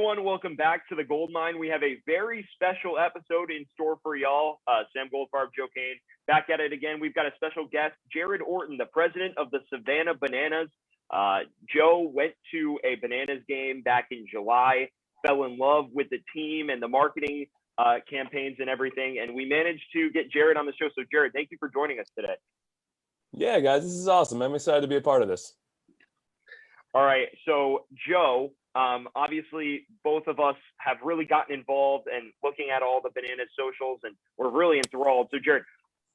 everyone. Welcome back to the Gold Mine. We have a very special episode in store for y'all. Sam Goldfarb, Joe Kane, back at it again. We've got a special guest, Jared Orton, the president of the Savannah Bananas. Joe went to a Bananas game back in July, fell in love with the team and the marketing campaigns and everything, and we managed to get Jared on the show. So, Jared, thank you for joining us today. Yeah, guys, this is awesome. I'm excited to be a part of this. All right, so Joe, obviously both of us have really gotten involved and looking at all the Bananas socials, and we're really enthralled. So Jared,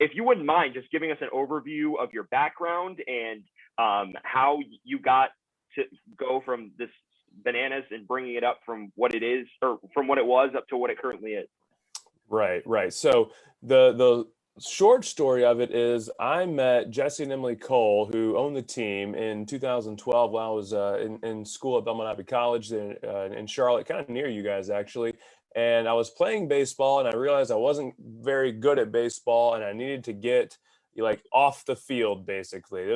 if you wouldn't mind just giving us an overview of your background and how you got to go from this Bananas and bringing it up from what it is, or from what it was up to what it currently is. Right. So the short story of it is I met Jesse and Emily Cole, who owned the team, in 2012 while I was in school at Belmont Abbey College in Charlotte, kind of near you guys actually. And I was playing baseball and I realized I wasn't very good at baseball and I needed to get off the field. Basically,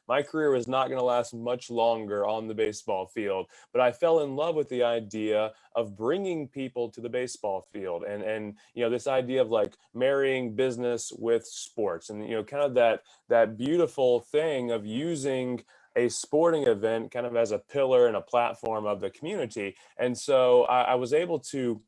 my career was not going to last much longer on the baseball field, but I fell in love with the idea of bringing people to the baseball field and this idea of marrying business with sports, and kind of that beautiful thing of using a sporting event kind of as a pillar and a platform of the community. And so I was able to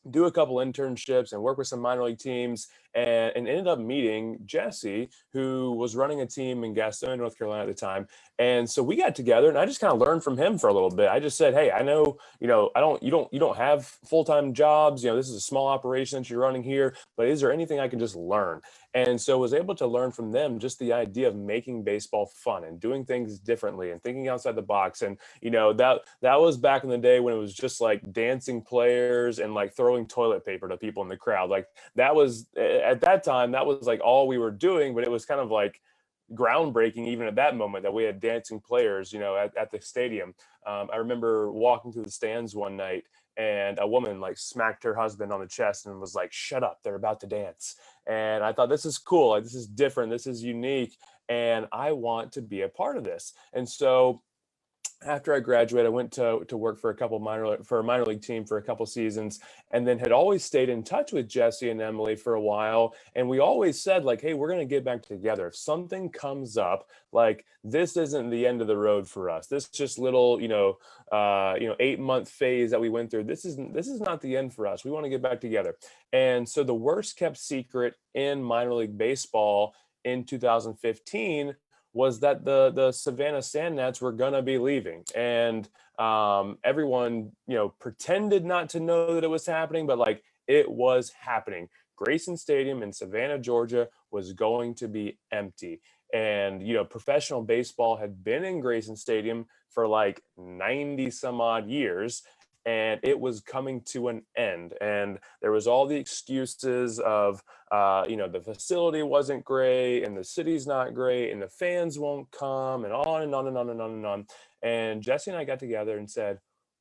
do a couple internships and work with some minor league teams, and ended up meeting Jesse, who was running a team in Gastonia, North Carolina at the time. And so we got together and I just kind of learned from him for a little bit. I just said, hey, I know, you don't have full-time jobs. This is a small operation that you're running here, but is there anything I can just learn? And so was able to learn from them just the idea of making baseball fun and doing things differently and thinking outside the box. And, that was back in the day when it was just like dancing players and throwing toilet paper to people in the crowd. That was, at that time, that was all we were doing, but it was kind of groundbreaking even at that moment that we had dancing players, at the stadium. I remember walking through the stands one night and a woman smacked her husband on the chest and was like, "Shut up, they're about to dance." And I thought, this is cool. This is different. This is unique. And I want to be a part of this. And so after I graduated, I went to work for a minor league team for a couple seasons, and then had always stayed in touch with Jesse and Emily for a while. And we always said hey, we're going to get back together. If something comes up, this isn't the end of the road for us. This just little, 8-month phase that we went through. This is not the end for us. We want to get back together. And so the worst kept secret in minor league baseball in 2015 was that the Savannah Sandgnats were going to be leaving. And everyone, pretended not to know that it was happening, but it was happening. Grayson Stadium in Savannah, Georgia was going to be empty. And, professional baseball had been in Grayson Stadium for 90 some odd years. And it was coming to an end. And there was all the excuses of, the facility wasn't great and the city's not great and the fans won't come, and on and on and on and on and on. And Jesse and I got together and said,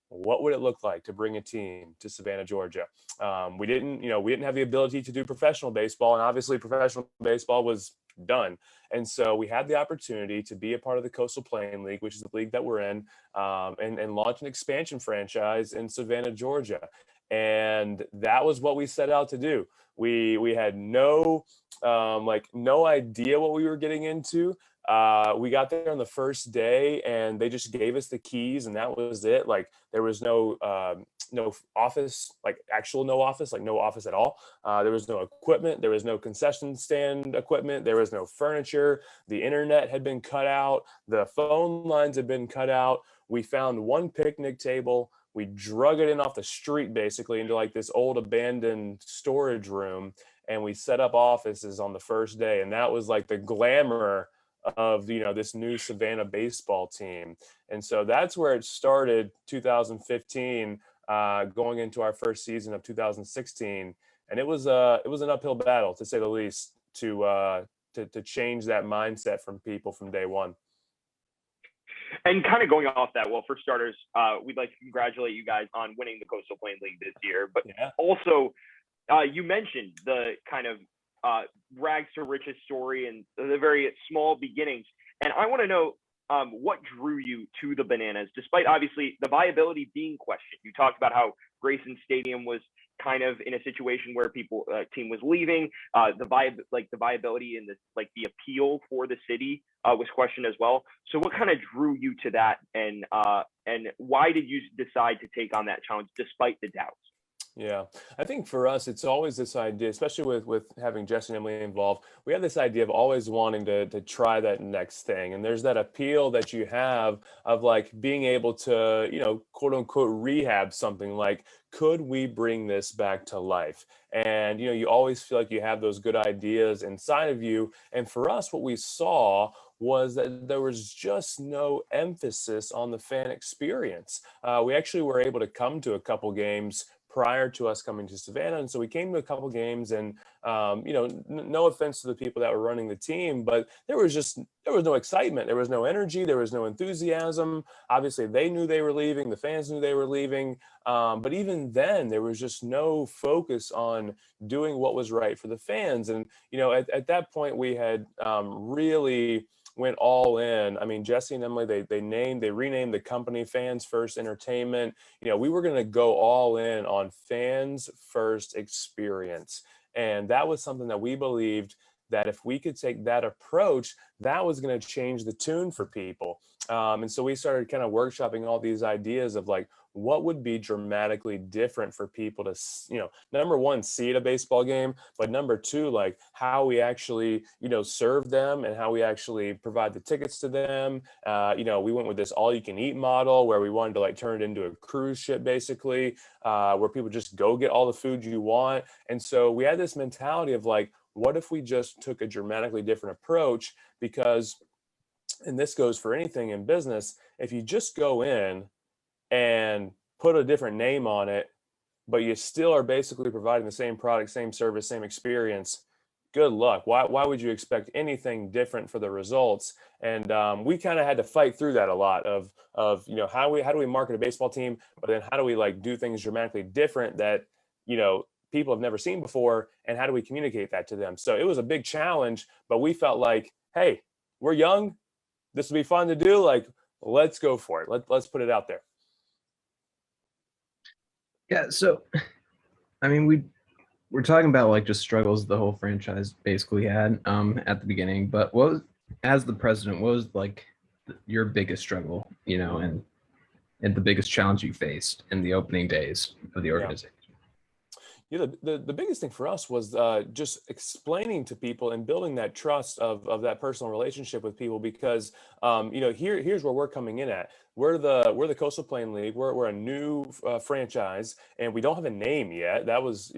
what would it look like to bring a team to Savannah, Georgia? We didn't have the ability to do professional baseball, and obviously professional baseball was done. And so we had the opportunity to be a part of the Coastal Plain League, which is the league that we're in, and launch an expansion franchise in Savannah, Georgia. And that was what we set out to do. We had no idea what we were getting into. We got there on the first day and they just gave us the keys and that was it. There was no office, no office at all. There was no equipment. There was no concession stand equipment. There was no furniture. The internet had been cut out. The phone lines had been cut out. We found one picnic table. We drug it in off the street, basically, into this old abandoned storage room. And we set up offices on the first day. And that was the glamour of, this new Savannah baseball team. And so that's where it started, 2015, going into our first season of 2016. And it was an uphill battle, to say the least, to change that mindset from people from day one. And kind of going off that, well, for starters, we'd like to congratulate you guys on winning the Coastal Plain League this year. But also, you mentioned the kind of rags to riches story and the very small beginnings. And I want to know, what drew you to the Bananas, despite obviously the viability being questioned? You talked about how Grayson Stadium was kind of in a situation where team was leaving. The viability and the appeal for the city was questioned as well. So what kind of drew you to that, and why did you decide to take on that challenge despite the doubts? Yeah, I think for us, it's always this idea, especially with having Jesse and Emily involved. We have this idea of always wanting to try that next thing, and there's that appeal that you have of like being able to, quote unquote, rehab something. Like, could we bring this back to life? And you always feel like you have those good ideas inside of you. And for us, what we saw was that there was just no emphasis on the fan experience. We actually were able to come to a couple games prior to us coming to Savannah. And so we came to a couple games, and no offense to the people that were running the team, but there was no excitement. There was no energy. There was no enthusiasm. Obviously they knew they were leaving. The fans knew they were leaving. But even then there was just no focus on doing what was right for the fans. And, at that point we had really went all in. I mean, Jesse and Emily, they renamed the company Fans First Entertainment. We were going to go all in on fans first experience. And that was something that we believed that if we could take that approach, that was going to change the tune for people. And so we started kind of workshopping all these ideas of like, what would be dramatically different for people to, number one, see at a baseball game, but number two, like how we actually, serve them and how we actually provide the tickets to them. We went with this all you can eat model where we wanted to like turn it into a cruise ship, basically, where people just go get all the food you want. And so we had this mentality of like, what if we just took a dramatically different approach? Because, and this goes for anything in business, if you just go in and put a different name on it, but you still are basically providing the same product, same service, same experience, good luck. Why would you expect anything different for the results? And we kind of had to fight through that a lot of how do we market a baseball team, but then how do we like do things dramatically different that people have never seen before, and how do we communicate that to them? So it was a big challenge, but we felt like, hey, we're young, this will be fun to do, like let's go for it. Let's put it out there. Yeah, so I mean, we're talking about like just struggles the whole franchise basically had at the beginning, but as the president, what was like your biggest struggle, and the biggest challenge you faced in the opening days of the organization? Yeah, the biggest thing for us was just explaining to people and building that trust of that personal relationship with people, because here's where we're coming in at. We're the Coastal Plain League. We're a new franchise, and we don't have a name yet. That was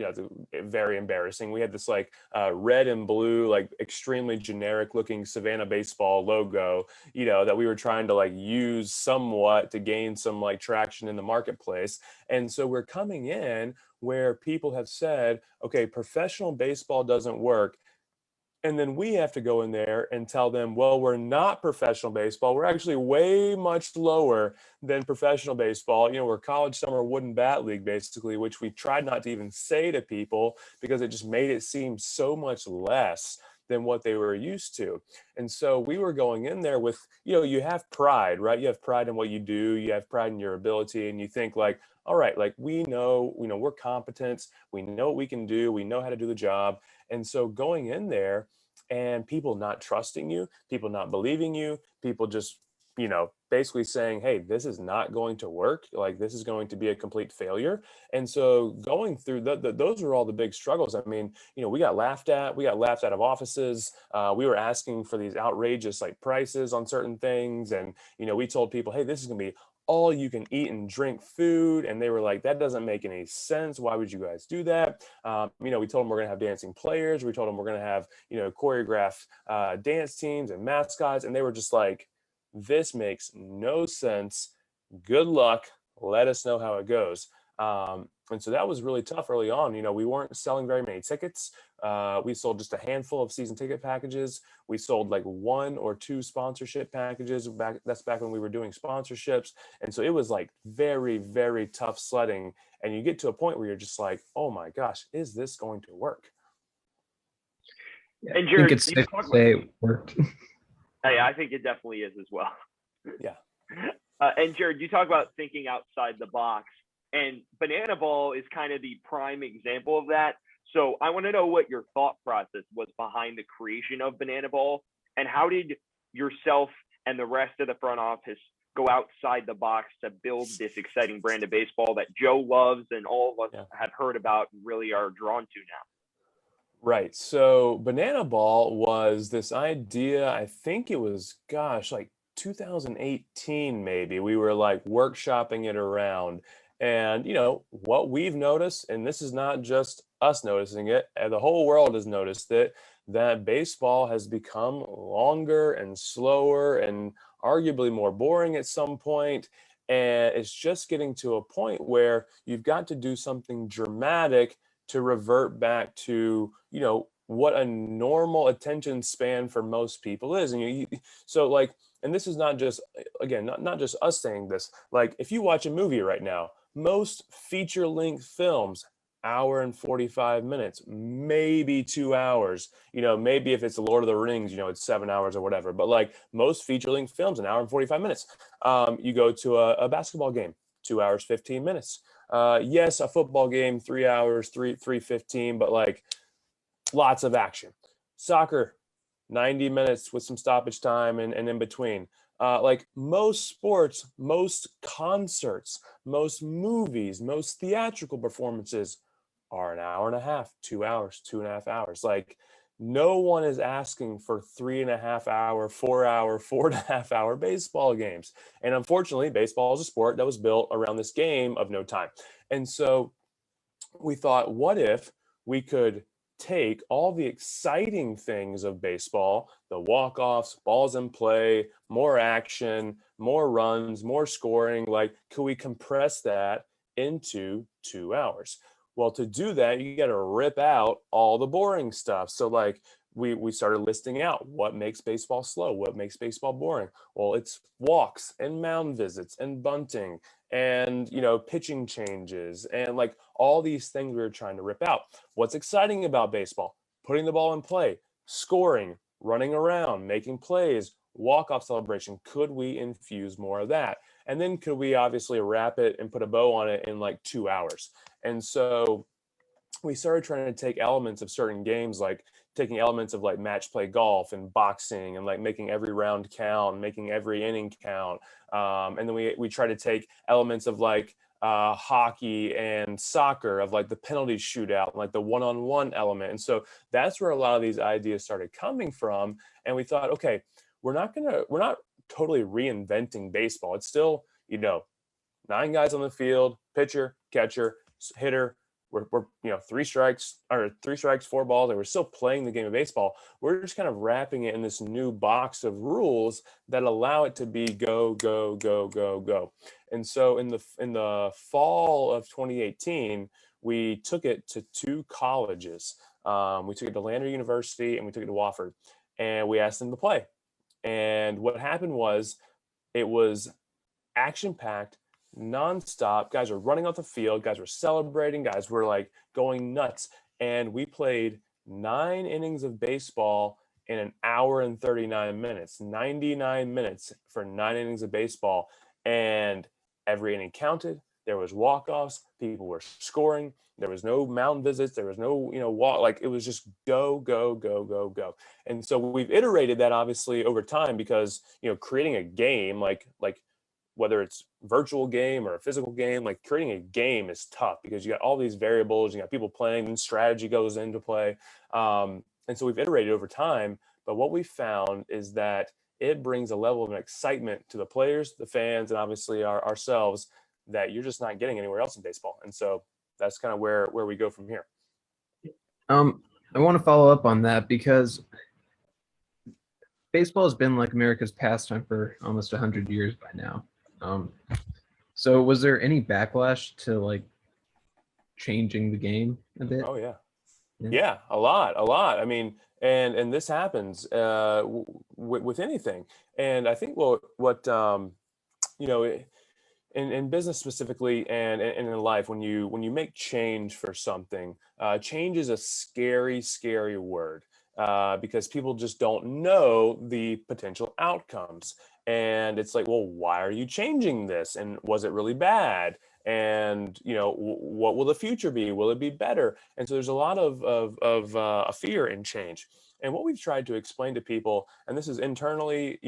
very embarrassing. We had this like red and blue, like extremely generic looking Savannah baseball logo, that we were trying to like use somewhat to gain some like traction in the marketplace. And so we're coming in where people have said, okay, professional baseball doesn't work. And then we have to go in there and tell them, well, we're not professional baseball. We're actually way much lower than professional baseball. We're college summer wooden bat league, basically, which we tried not to even say to people because it just made it seem so much less than what they were used to. And so we were going in there with, you have pride, right? You have pride in what you do. You have pride in your ability. And you think like, all right, like we know, we're competent. We know what we can do. We know how to do the job. And so going in there and people not trusting you, people not believing you, people just, basically saying, hey, this is not going to work. Like this is going to be a complete failure. And so going through those are all the big struggles. I mean, we got laughed at. We got laughed out of offices. We were asking for these outrageous like prices on certain things. And, we told people, hey, this is going to be all you can eat and drink food. And they were like, that doesn't make any sense. Why would you guys do that? We told them we're going to have dancing players. We told them we're going to have, choreographed dance teams and mascots. And they were just like, this makes no sense. Good luck. Let us know how it goes. And so that was really tough early on. We weren't selling very many tickets. We sold just a handful of season ticket packages. We sold like 1 or 2 sponsorship packages. That's back when we were doing sponsorships. And so it was like very, very tough sledding. And you get to a point where you're just like, oh my gosh, is this going to work? Yeah, and Jared, I think it's safe to say it worked. Hey, I think it definitely is as well. Yeah. And Jared, you talk about thinking outside the box, and banana ball is kind of the prime example of that. So I want to know what your thought process was behind the creation of banana ball, and how did yourself and the rest of the front office go outside the box to build this exciting brand of baseball that Joe loves and all of us have heard about and really are drawn to now? Right. So banana ball was this idea, I think it was, gosh, like 2018 maybe. We were like workshopping it around. And what we've noticed, and this is not just us noticing it, the whole world has noticed it, that baseball has become longer and slower and arguably more boring at some point. And it's just getting to a point where you've got to do something dramatic to revert back to what a normal attention span for most people is. And so like, and this is not just, again, not just us saying this, like if you watch a movie right now, most feature length films, hour and 45 minutes, maybe 2 hours, maybe if it's the Lord of the Rings, it's 7 hours or whatever, but like most feature length films, an hour and 45 minutes. You go to a basketball game, 2 hours 15 minutes. Yes, a football game, 3 hours, 3:15, but like lots of action. Soccer, 90 minutes with some stoppage time and in between. Like most sports, most concerts, most movies, most theatrical performances are an hour and a half, 2 hours, 2.5 hours. Like no one is asking for 3.5 hour, 4 hour, 4.5 hour baseball games. And unfortunately, baseball is a sport that was built around this game of no time. And so we thought, what if we could take all the exciting things of baseball, the walk-offs, balls in play, more action, more runs, more scoring, like could we compress that into 2 hours? Well, to do that, you got to rip out all the boring stuff. So like we started listing out what makes baseball slow, what makes baseball boring. Well, it's walks and mound visits and bunting and pitching changes and like all these things we were trying to rip out. What's exciting about baseball? Putting the ball in play, scoring, running around, making plays, walk-off celebration. Could we infuse more of that? And then could we obviously wrap it and put a bow on it in like 2 hours? And so we started trying to take elements of certain games, like taking elements of like match play golf and boxing and like making every round count, making every inning count. And then we try to take elements of like hockey and soccer, of like the penalty shootout, and like the one-on-one element. And so that's where a lot of these ideas started coming from. And we thought, okay, we're not totally reinventing baseball. It's still, 9 guys on the field, pitcher, catcher, hitter. We're 3 strikes, 4 balls, and we're still playing the game of baseball. We're just kind of wrapping it in this new box of rules that allow it to be go, go, go, go, go. And so in the fall of 2018, we took it to 2 colleges. We took it to Lander University and we took it to Wofford, and we asked them to play. And what happened was, it was action-packed, nonstop. Guys were running off the field. Guys were celebrating. Guys were like going nuts. And we played 9 innings of baseball in an hour and 39 minutes, 99 minutes for 9 innings of baseball. And every inning counted. There was walk-offs. People were scoring. There was no mound visits. There was no, walk. Like it was just go, go, go, go, go. And so we've iterated that obviously over time because, creating a game like whether it's virtual game or a physical game, like creating a game is tough because you got all these variables, you got people playing, and strategy goes into play. And so we've iterated over time, but what we found is that it brings a level of excitement to the players, the fans, and obviously ourselves that you're just not getting anywhere else in baseball. And so that's kind of where we go from here. I want to follow up on that because baseball has been like America's pastime for almost 100 years by now. So was there any backlash to like changing the game a bit? Oh yeah, a lot. I mean, and this happens with anything. And I think what in business specifically and in life, when you make change for something, change is a scary word. because people just don't know the potential outcomes. And it's like, well, why are you changing this? And was it really bad? And what will the future be? Will it be better? And so there's a lot of fear in change. And what we've tried to explain to people, and this is internally,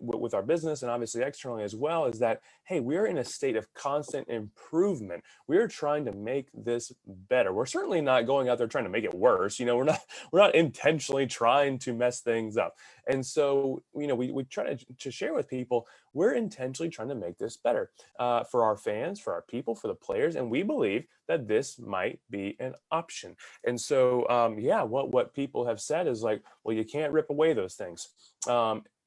with our business and obviously externally as well, is that, hey, we're in a state of constant improvement. We're trying to make this better. We're certainly not going out there trying to make it worse. We're not intentionally trying to mess things up. And so, we try to share with people, we're intentionally trying to make this better for our fans, for our people, for the players. And we believe that this might be an option. And so, what people have said is like, well, you can't rip away those things.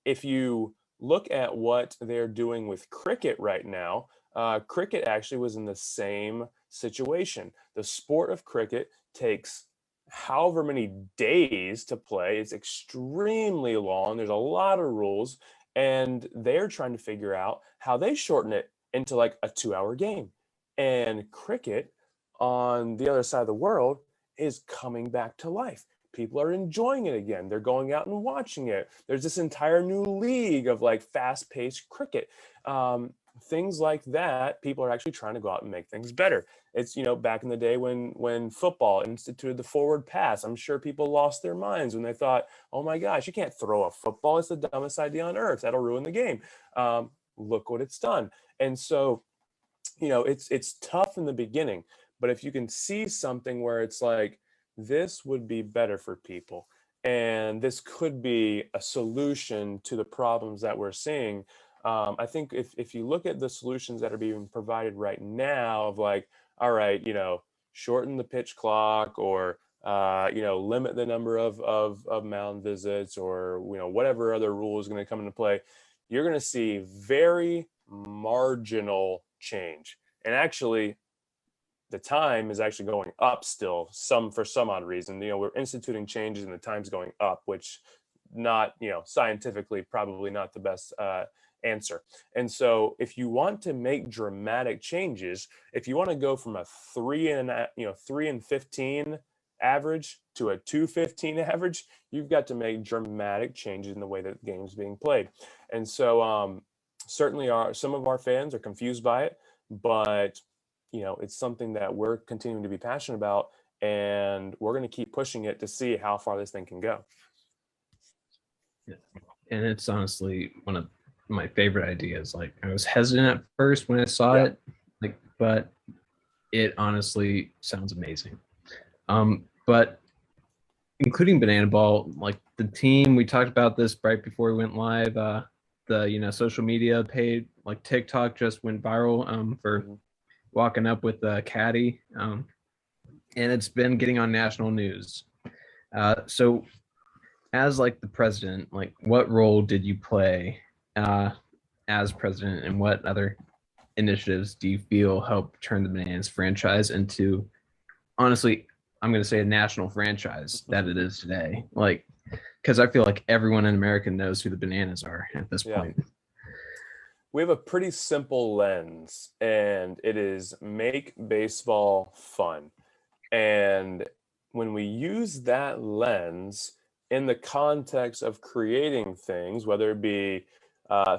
If you look at what they're doing with cricket right now, cricket actually was in the same situation. The sport of cricket takes however many days to play. It's extremely long. There's a lot of rules, and they're trying to figure out how they shorten it into like a 2-hour game. And cricket on the other side of the world is coming back to life. People are enjoying it again. They're going out and watching it. There's this entire new league of like fast-paced cricket. Things like that, people are actually trying to go out and make things better. It's, back in the day when football instituted the forward pass, I'm sure people lost their minds when they thought, oh my gosh, you can't throw a football. It's the dumbest idea on earth. That'll ruin the game. Look what it's done. And so, it's tough in the beginning, but if you can see something where it's like, this would be better for people, and this could be a solution to the problems that we're seeing. I think if you look at the solutions that are being provided right now of like, all right, shorten the pitch clock, or limit the number of mound visits, or whatever other rule is going to come into play, you're going to see very marginal change. And actually, the time is actually going up still, for some odd reason. We're instituting changes and the time's going up, which not, scientifically probably not the best answer. And so if you want to make dramatic changes, if you want to go from a 3 and 15 average to a 215 average, you've got to make dramatic changes in the way that the game's being played. And so certainly some of our fans are confused by it, but it's something that we're continuing to be passionate about, and we're going to keep pushing it to see how far this thing can go. Yeah. And it's honestly one of my favorite ideas. Like, I was hesitant at first when I saw it, but it honestly sounds amazing. But including Banana Ball, like the team, we talked about this right before we went live. The social media page, like TikTok, just went viral for walking up with a caddy, and it's been getting on national news. So as like the president, like what role did you play as president, and what other initiatives do you feel help turn the Bananas franchise into, honestly, I'm going to say, a national franchise that it is today? Like, because I feel like everyone in America knows who the Bananas are at this point. We have a pretty simple lens, and it is make baseball fun. And when we use that lens in the context of creating things, whether it be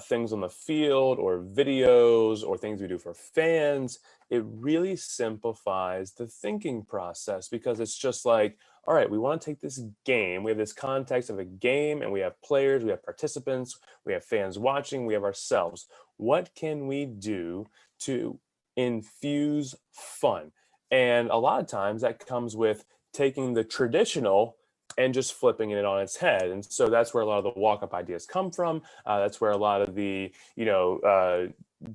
things on the field or videos or things we do for fans, it really simplifies the thinking process, because it's just like, all right, we want to take this game, we have this context of a game, and we have players, we have participants, we have fans watching, we have ourselves. What can we do to infuse fun? And a lot of times that comes with taking the traditional and just flipping it on its head. And so that's where a lot of the walk-up ideas come from. That's where a lot of the,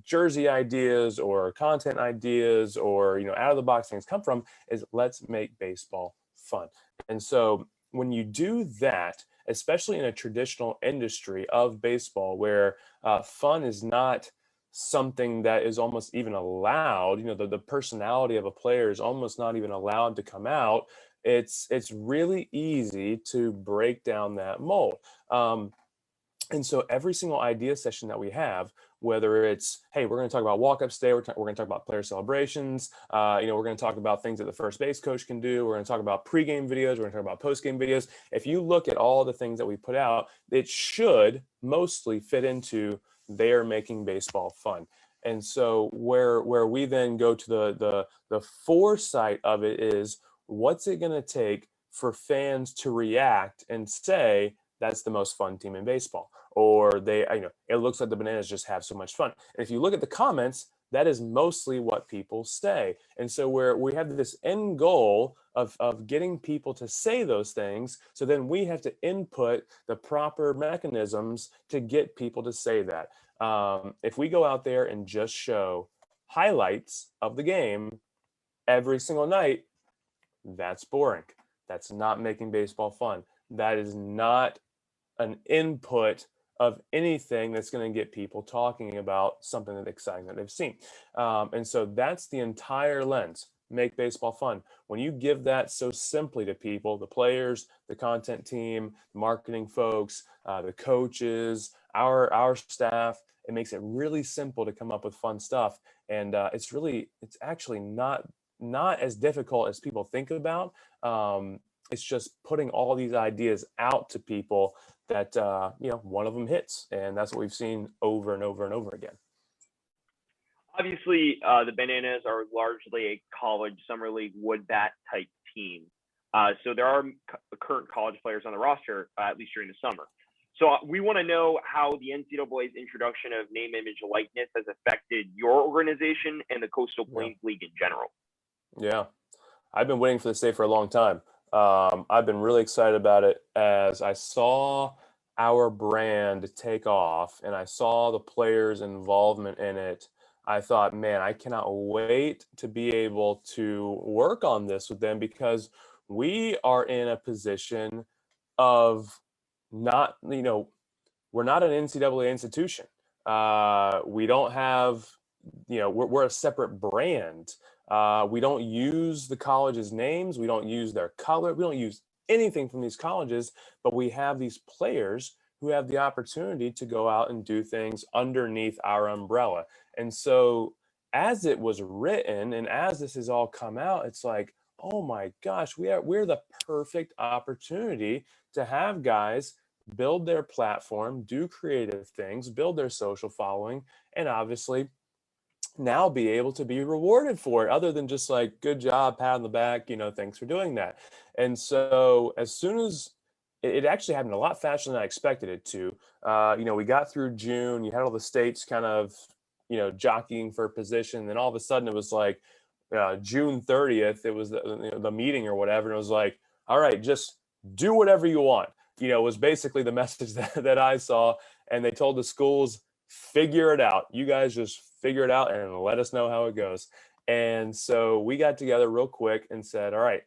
jersey ideas or content ideas or, out of the box things come from, is let's make baseball fun. And so when you do that, especially in a traditional industry of baseball where fun is not something that is almost even allowed, the personality of a player is almost not even allowed to come out, it's really easy to break down that mold. And so every single idea session that we have, whether it's, hey, we're going to talk about walk-ups today, we're going to talk about player celebrations, we're going to talk about things that the first base coach can do, we're going to talk about pregame videos, we're going to talk about postgame videos. If you look at all the things that we put out, it should mostly fit into they're making baseball fun. And so where we then go to the foresight of it is, what's it going to take for fans to react and say, that's the most fun team in baseball, or it looks like the Bananas just have so much fun. And if you look at the comments, that is mostly what people say. And so we have this end goal of getting people to say those things. So then we have to input the proper mechanisms to get people to say that. If we go out there and just show highlights of the game every single night, that's boring. That's not making baseball fun. That is not an input of anything that's going to get people talking about something that's exciting that they've seen. And so that's the entire lens, make baseball fun. When you give that so simply to people, the players, the content team, marketing folks, the coaches, our staff, it makes it really simple to come up with fun stuff. And it's actually not as difficult as people think about. It's just putting all these ideas out to people that, one of them hits. And that's what we've seen over and over and over again. Obviously, the Bananas are largely a college summer league wood bat type team. So there are current college players on the roster, at least during the summer. So we want to know how the NCAA's introduction of name, image, likeness has affected your organization and the Coastal Plains League in general. Yeah, I've been waiting for this day for a long time. I've been really excited about it as I saw our brand take off and I saw the players' involvement in it. I thought, man, I cannot wait to be able to work on this with them, because we are in a position of not, we're not an NCAA institution. We don't have, we're a separate brand. We don't use the college's names. We don't use their color. We don't use anything from these colleges, but we have these players who have the opportunity to go out and do things underneath our umbrella. And so as it was written and as this has all come out, it's like, oh my gosh, we're the perfect opportunity to have guys build their platform, do creative things, build their social following, and obviously now be able to be rewarded for it, other than just like, good job, pat on the back, thanks for doing that. And so as soon as it actually happened a lot faster than I expected it to, we got through June, you had all the states kind of, jockeying for position. Then all of a sudden it was like June 30th, it was the meeting or whatever. And it was like, all right, just do whatever you want. Was basically the message that I saw. And they told the schools, figure it out. You guys just figure it out and let us know how it goes. And so we got together real quick and said, all right,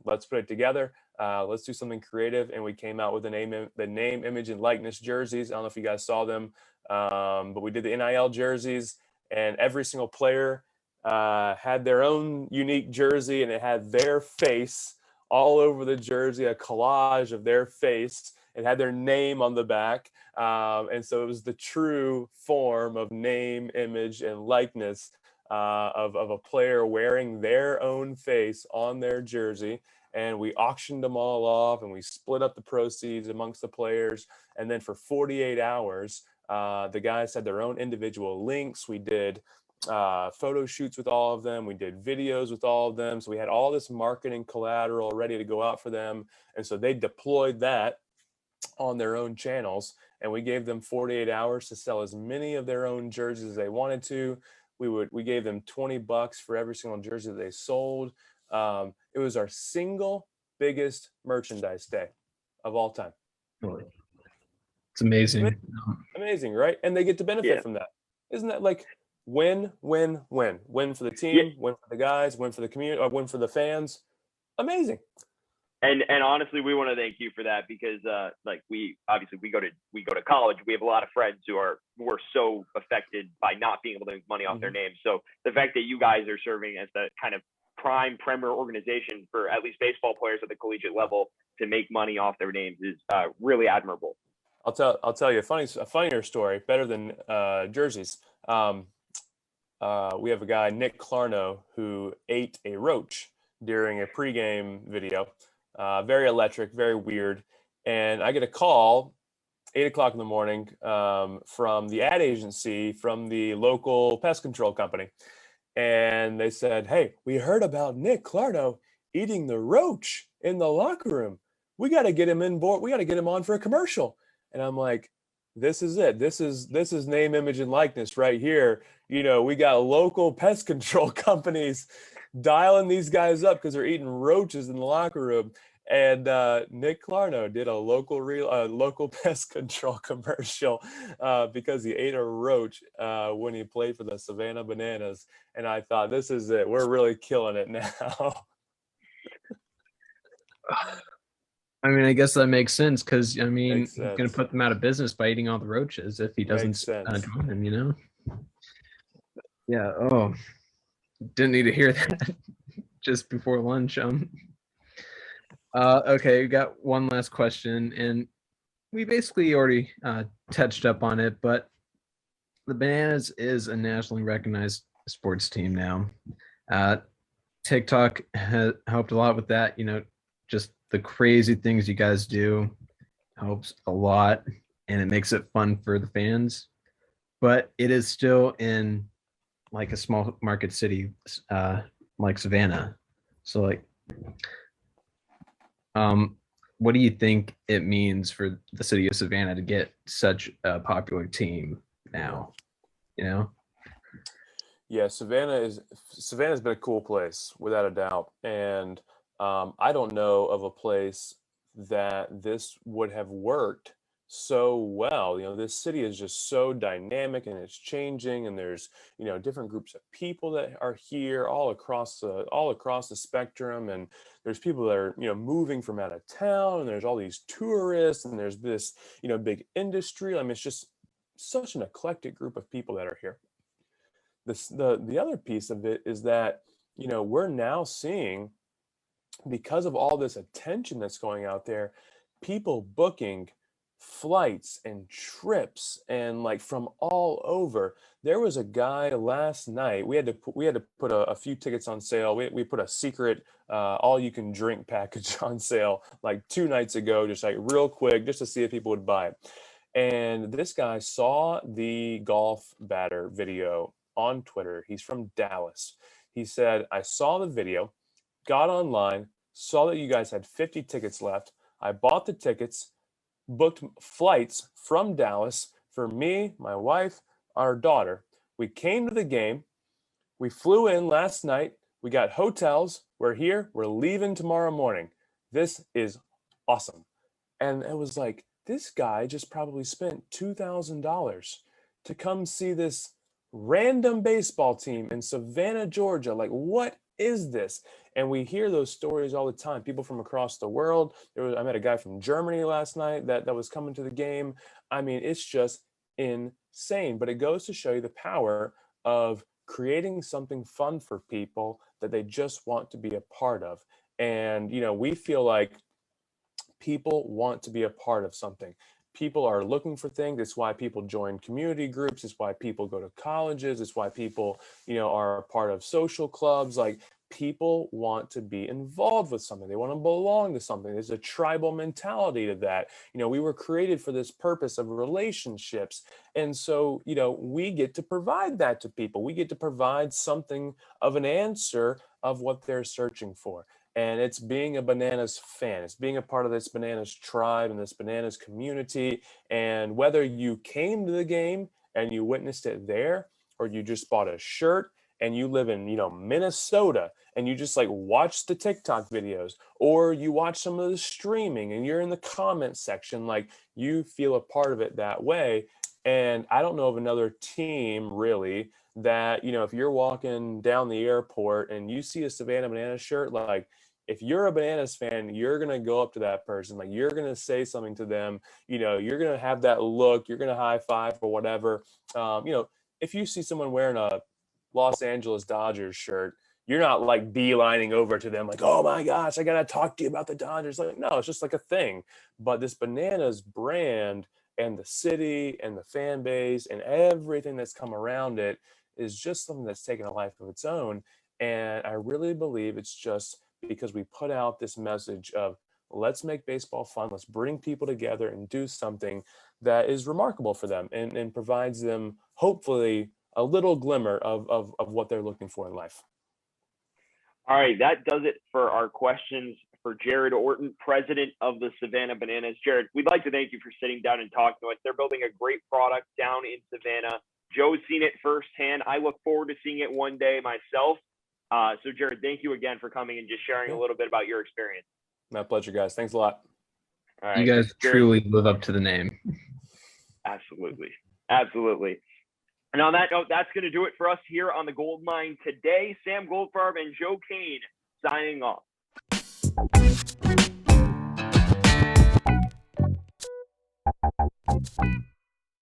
let's put it together. Let's do something creative. And we came out with the name, image, and likeness jerseys. I don't know if you guys saw them, but we did the NIL jerseys, and every single player had their own unique jersey, and it had their face all over the jersey, a collage of their face. It had their name on the back. And so it was the true form of name, image, and likeness of a player wearing their own face on their jersey. And we auctioned them all off, and we split up the proceeds amongst the players. And then for 48 hours, the guys had their own individual links. We did photo shoots with all of them. We did videos with all of them. So we had all this marketing collateral ready to go out for them. And so they deployed that on their own channels, and we gave them 48 hours to sell as many of their own jerseys as they wanted to. We gave them $20 for every single jersey that they sold. It was our single biggest merchandise day of all time. It's amazing. Amazing, right? And they get to benefit from that. Isn't that like win, win, win? Win for the team, win for the guys, win for the community, or win for the fans. Amazing. And honestly, we want to thank you for that, because we go to college. We have a lot of friends who were so affected by not being able to make money off their names. So the fact that you guys are serving as the kind of prime premier organization for at least baseball players at the collegiate level to make money off their names is really admirable. I'll tell you a funnier story, better than jerseys. We have a guy, Nick Clarno, who ate a roach during a pregame video. Very electric, very weird. And I get a call 8 o'clock in the morning from the ad agency from the local pest control company. And they said, "Hey, we heard about Nick Clarno eating the roach in the locker room. We got to get him in board. We got to get him on for a commercial." And I'm like, "This is it. This is name, image, and likeness right here. You know, we got local pest control companies dialing these guys up because they're eating roaches in the locker room." And Nick Clarno did a local pest control commercial because he ate a roach when he played for the Savannah Bananas. And I thought, this is it. We're really killing it now. I mean, I guess that makes sense because, I mean, Makes he's going to sense. put them out of business by eating all the roaches if he doesn't Makes sense. join them, you know? Yeah. Oh, didn't need to hear that just before lunch. Okay, we got one last question, and we basically already touched up on it, but the Bananas is a nationally recognized sports team now. TikTok has helped a lot with that. You know, just the crazy things you guys do helps a lot, and it makes it fun for the fans. But it is still in like a small market city, like Savannah. So like, what do you think it means for the city of Savannah to get such a popular team now? You know? Yeah, Savannah's been a cool place without a doubt, and I don't know of a place that this would have worked so well. You know, this city is just so dynamic and it's changing, and there's, you know, different groups of people that are here all across the spectrum, and there's people that are, you know, moving from out of town, and there's all these tourists, and there's this, you know, big industry. I mean, it's just such an eclectic group of people that are here. The other piece of it is that, you know, we're now seeing, because of all this attention that's going out there, people booking flights and trips and like from all over. There was a guy last night. We had to put a few tickets on sale. We put a secret all you can drink package on sale like 2 nights ago, just like real quick, just to see if people would buy it. And this guy saw the golf batter video on Twitter. He's from Dallas. He said, "I saw the video, got online, saw that you guys had 50 tickets left. I bought the tickets, booked flights from Dallas for me, my wife, our daughter. We came to the game. We flew in last night. We got hotels. We're here. We're leaving tomorrow morning. This is awesome." And it was like, this guy just probably spent $2,000 to come see this random baseball team in Savannah, Georgia. Like, what is this? And we hear those stories all the time. People from across the world. I met a guy from Germany last night that was coming to the game. I mean, it's just insane. But it goes to show you the power of creating something fun for people that they just want to be a part of. And, you know, we feel like people want to be a part of something. People are looking for things. It's why people join community groups. It's why people go to colleges. It's why people, you know, are a part of social clubs. Like, people want to be involved with something. They want to belong to something. There's a tribal mentality to that. You know, we were created for this purpose of relationships. And so, you know, we get to provide that to people. We get to provide something of an answer of what they're searching for. And it's being a Bananas fan. It's being a part of this Bananas tribe and this Bananas community. And whether you came to the game and you witnessed it there, or you just bought a shirt and you live in, you know, Minnesota, and you just like watch the TikTok videos, or you watch some of the streaming and you're in the comment section, like, you feel a part of it that way. And I don't know of another team really that, you know, if you're walking down the airport and you see a Savannah Bananas shirt, like, if you're a Bananas fan, you're going to go up to that person. Like, you're going to say something to them. You know, you're going to have that look. You're going to high five or whatever. You know, if you see someone wearing a Los Angeles Dodgers shirt, you're not like beelining over to them like, "Oh my gosh, I got to talk to you about the Dodgers." Like, no, it's just like a thing. But this Bananas brand and the city and the fan base and everything that's come around it is just something that's taken a life of its own. And I really believe it's just because we put out this message of let's make baseball fun, let's bring people together and do something that is remarkable for them and provides them hopefully a little glimmer of what they're looking for in life. All right, that does it for our questions for Jared Orton, president of the Savannah Bananas. Jared, we'd like to thank you for sitting down and talking to us. They're building a great product down in Savannah. Joe's seen it firsthand. I look forward to seeing it one day myself. So, Jared, thank you again for coming and just sharing a little bit about your experience. My pleasure, guys. Thanks a lot. All right, you guys Jared, truly live up to the name. Absolutely. Absolutely. And on that note, that's going to do it for us here on the Gold Mine today. Sam Goldfarb and Joe Kane signing off.